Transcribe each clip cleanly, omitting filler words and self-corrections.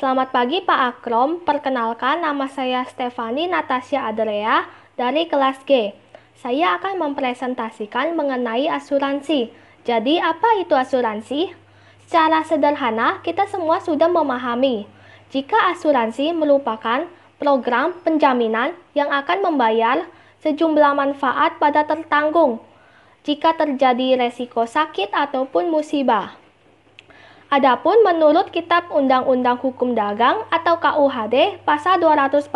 Selamat pagi Pak Akrom, perkenalkan nama saya Stefani Natasha Adrea dari kelas G. Saya akan mempresentasikan mengenai asuransi. Jadi apa itu asuransi? Secara sederhana, kita semua sudah memahami. Jika asuransi merupakan program penjaminan yang akan membayar sejumlah manfaat pada tertanggung jika terjadi resiko sakit ataupun musibah. Adapun menurut Kitab Undang-Undang Hukum Dagang atau KUHD pasal 246,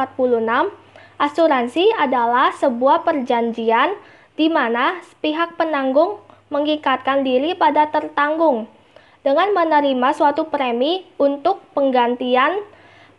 asuransi adalah sebuah perjanjian di mana pihak penanggung mengikatkan diri pada tertanggung dengan menerima suatu premi untuk penggantian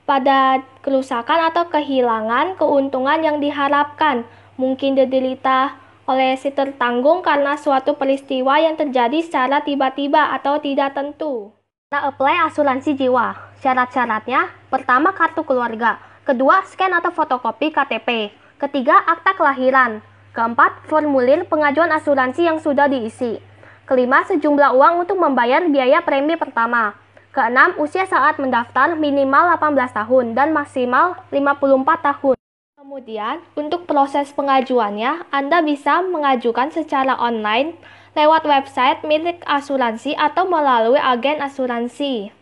pada kerusakan atau kehilangan keuntungan yang diharapkan mungkin diderita oleh si tertanggung karena suatu peristiwa yang terjadi secara tiba-tiba atau tidak tentu. Cara apply asuransi jiwa. Syarat-syaratnya, pertama kartu keluarga, kedua scan atau fotokopi KTP, ketiga akta kelahiran, keempat formulir pengajuan asuransi yang sudah diisi, kelima sejumlah uang untuk membayar biaya premi pertama, keenam usia saat mendaftar minimal 18 tahun dan maksimal 54 tahun. Kemudian, untuk proses pengajuannya, Anda bisa mengajukan secara online lewat website milik asuransi atau melalui agen asuransi.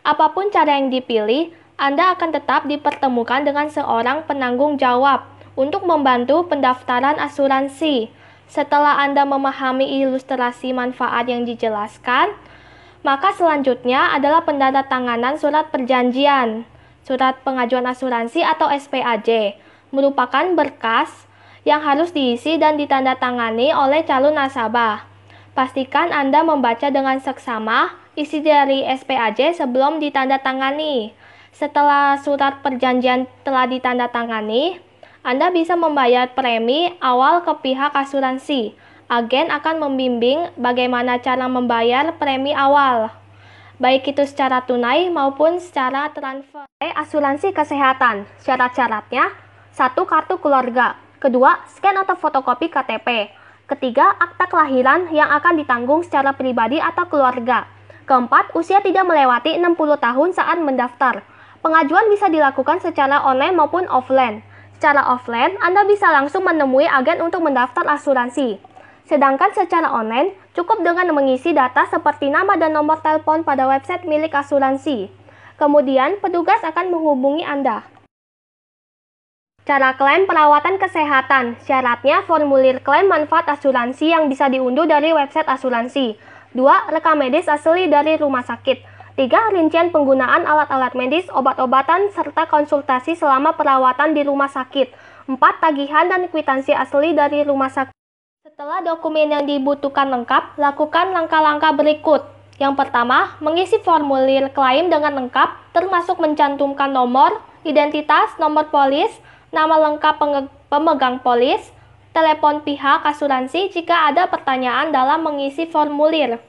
Apapun cara yang dipilih, Anda akan tetap dipertemukan dengan seorang penanggung jawab untuk membantu pendaftaran asuransi. Setelah Anda memahami ilustrasi manfaat yang dijelaskan, maka selanjutnya adalah pendandatanganan surat perjanjian. Surat pengajuan asuransi atau SPAJ merupakan berkas yang harus diisi dan ditandatangani oleh calon nasabah. Pastikan Anda membaca dengan seksama isi dari SPAJ sebelum ditandatangani. Setelah surat perjanjian telah ditandatangani, Anda bisa membayar premi awal ke pihak asuransi. Agen akan membimbing bagaimana cara membayar premi awal, baik itu secara tunai maupun secara transfer. Asuransi kesehatan. Syarat-syaratnya, 1. Kartu keluarga, kedua, scan atau fotokopi KTP, ketiga, akta kelahiran yang akan ditanggung secara pribadi atau keluarga, keempat, usia tidak melewati 60 tahun saat mendaftar. Pengajuan bisa dilakukan secara online maupun offline. Secara offline, Anda bisa langsung menemui agen untuk mendaftar asuransi. Sedangkan secara online, cukup dengan mengisi data seperti nama dan nomor telepon pada website milik asuransi. Kemudian, petugas akan menghubungi Anda. Cara klaim perawatan kesehatan. Syaratnya formulir klaim manfaat asuransi yang bisa diunduh dari website asuransi. 2. Rekam medis asli dari rumah sakit. 3. Rincian penggunaan alat-alat medis, obat-obatan, serta konsultasi selama perawatan di rumah sakit. 4. Tagihan dan kwitansi asli dari rumah sakit. Setelah dokumen yang dibutuhkan lengkap, lakukan langkah-langkah berikut. Yang pertama, mengisi formulir klaim dengan lengkap, termasuk mencantumkan nomor, identitas, nomor polis, nama lengkap pemegang polis, telepon pihak asuransi jika ada pertanyaan dalam mengisi formulir.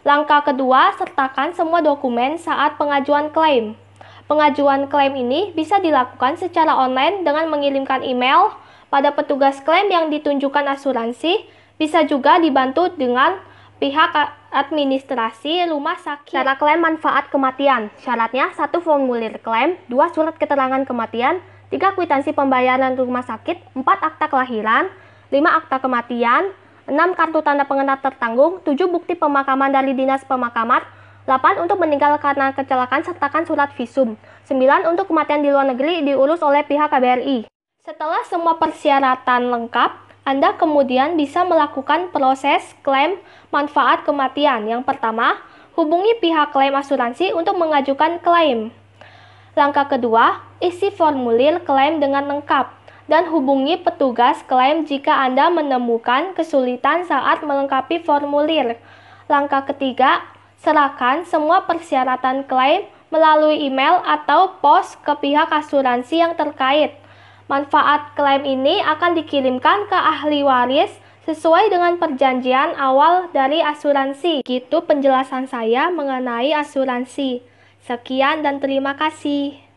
Langkah kedua, sertakan semua dokumen saat pengajuan klaim. Pengajuan klaim ini bisa dilakukan secara online dengan mengirimkan email pada petugas klaim yang ditunjukkan asuransi, bisa juga dibantu dengan pihak administrasi rumah sakit. Cara klaim manfaat kematian. Syaratnya, 1. Formulir klaim, 2. Surat keterangan kematian, 3. Kwitansi pembayaran rumah sakit, 4. Akta kelahiran, 5. Akta kematian, 6. Kartu tanda pengenal tertanggung, 7. Bukti pemakaman dari dinas pemakaman, 8. Untuk meninggal karena kecelakaan sertakan surat visum, 9. Untuk kematian di luar negeri diurus oleh pihak KBRI. Setelah semua persyaratan lengkap, Anda kemudian bisa melakukan proses klaim manfaat kematian. Yang pertama, hubungi pihak klaim asuransi untuk mengajukan klaim. Langkah kedua, isi formulir klaim dengan lengkap dan hubungi petugas klaim jika Anda menemukan kesulitan saat melengkapi formulir. Langkah ketiga, serahkan semua persyaratan klaim melalui email atau pos ke pihak asuransi yang terkait. Manfaat klaim ini akan dikirimkan ke ahli waris sesuai dengan perjanjian awal dari asuransi. Gitu penjelasan saya mengenai asuransi. Sekian dan terima kasih.